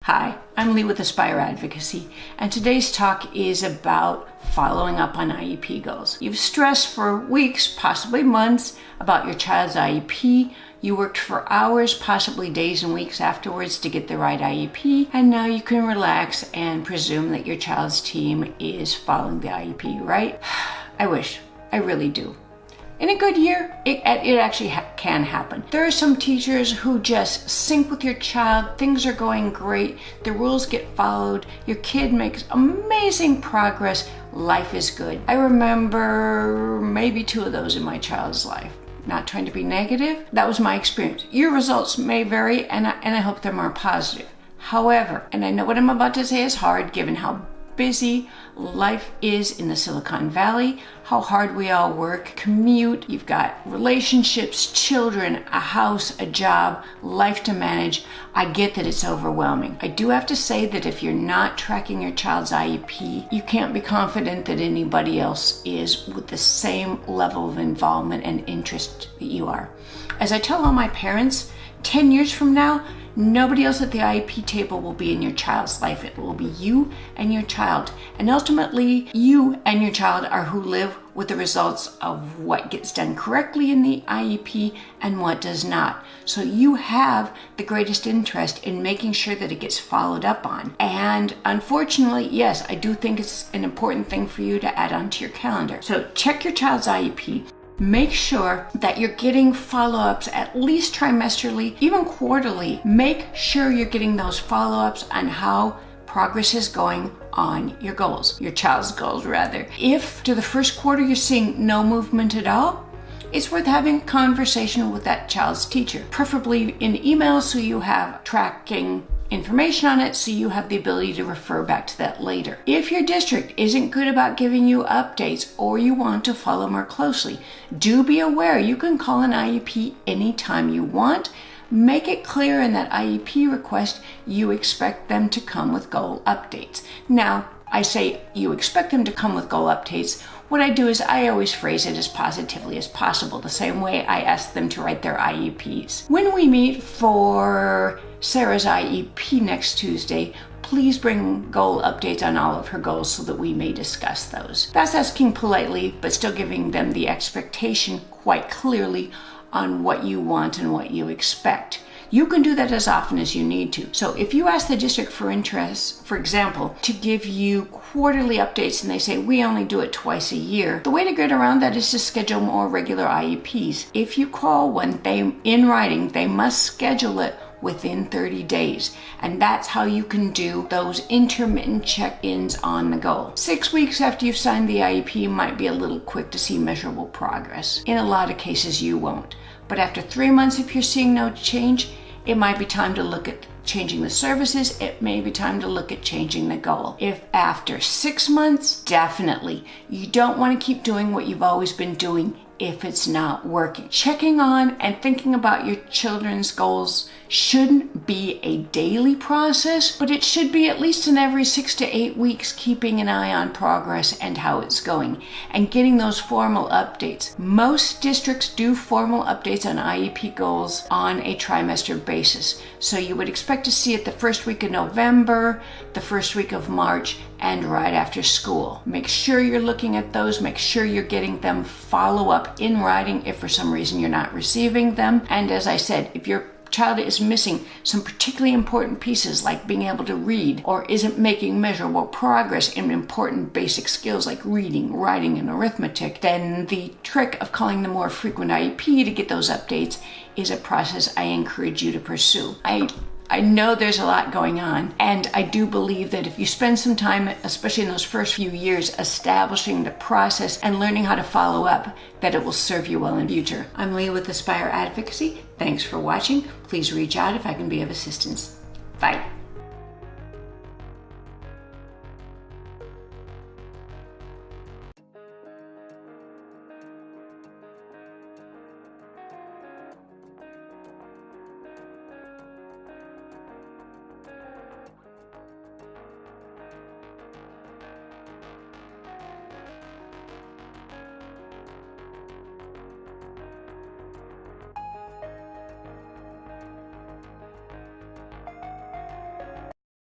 Hi, I'm Leigh with Aspire Advocacy, and today's talk is about following up on IEP goals. You've stressed for weeks, possibly months, about your child's IEP. You worked for hours, possibly days and weeks afterwards to get the right IEP, and now you can relax and presume that your child's team is following the IEP, right? I wish. I really do. In a good year, it actually can happen. There are some teachers who just sync with your child, things are going great, the rules get followed, your kid makes amazing progress, life is good. I remember maybe 2 of those in my child's life. Not trying to be negative, that was my experience. Your results may vary, and I hope they're more positive. However, and I know what I'm about to say is hard given how busy life is in the Silicon Valley, how hard we all work, commute, you've got relationships, children, a house, a job, life to manage. I get that it's overwhelming. I do have to say that if you're not tracking your child's IEP, you can't be confident that anybody else is with the same level of involvement and interest that you are. As I tell all my parents, 10 years from now, nobody else at the IEP table will be in your child's life. It will be you and your child. And ultimately, you and your child are who live with the results of what gets done correctly in the IEP and what does not. So you have the greatest interest in making sure that it gets followed up on. And unfortunately, yes, I do think it's an important thing for you to add onto your calendar. So check your child's IEP. Make sure that you're getting follow-ups at least trimesterly, even quarterly. Make sure you're getting those follow-ups on how progress is going on your goals, your child's goals rather. If to the first quarter you're seeing no movement at all, it's worth having a conversation with that child's teacher, preferably in email so you have tracking information on it so you have the ability to refer back to that later. If your district isn't good about giving you updates or you want to follow more closely, do be aware you can call an IEP anytime you want. Make it clear in that IEP request you expect them to come with goal updates. Now, I say you expect them to come with goal updates. What I do is I always phrase it as positively as possible, the same way I ask them to write their IEPs. When we meet for Sarah's IEP next Tuesday, please bring goal updates on all of her goals so that we may discuss those. That's asking politely, but still giving them the expectation quite clearly on what you want and what you expect. You can do that as often as you need to. So if you ask the district for interest, for example, to give you quarterly updates and they say we only do it twice a year, the way to get around that is to schedule more regular IEPs. If you call one, in writing, they must schedule it within 30 days. And that's how you can do those intermittent check-ins on the goal. 6 weeks after you've signed the IEP might be a little quick to see measurable progress. In a lot of cases you won't. But after 3 months, if you're seeing no change, it might be time to look at changing the services. It may be time to look at changing the goal. If after 6 months, definitely. You don't want to keep doing what you've always been doing if it's not working. Checking on and thinking about your children's goals shouldn't be a daily process, but it should be at least in every 6 to 8 weeks, keeping an eye on progress and how it's going and getting those formal updates. Most districts do formal updates on IEP goals on a trimester basis. So you would expect to see it the first week of November, the first week of March, and right after school. Make sure you're looking at those, make sure you're getting them follow up in writing if for some reason you're not receiving them. And as I said, if your child is missing some particularly important pieces like being able to read or isn't making measurable progress in important basic skills like reading, writing, and arithmetic, then the trick of calling the more frequent IEP to get those updates is a process I encourage you to pursue. I know there's a lot going on, and I do believe that if you spend some time, especially in those first few years, establishing the process and learning how to follow up, that it will serve you well in the future. I'm Leigh with Aspire Advocacy. Thanks for watching. Please reach out if I can be of assistance. Bye.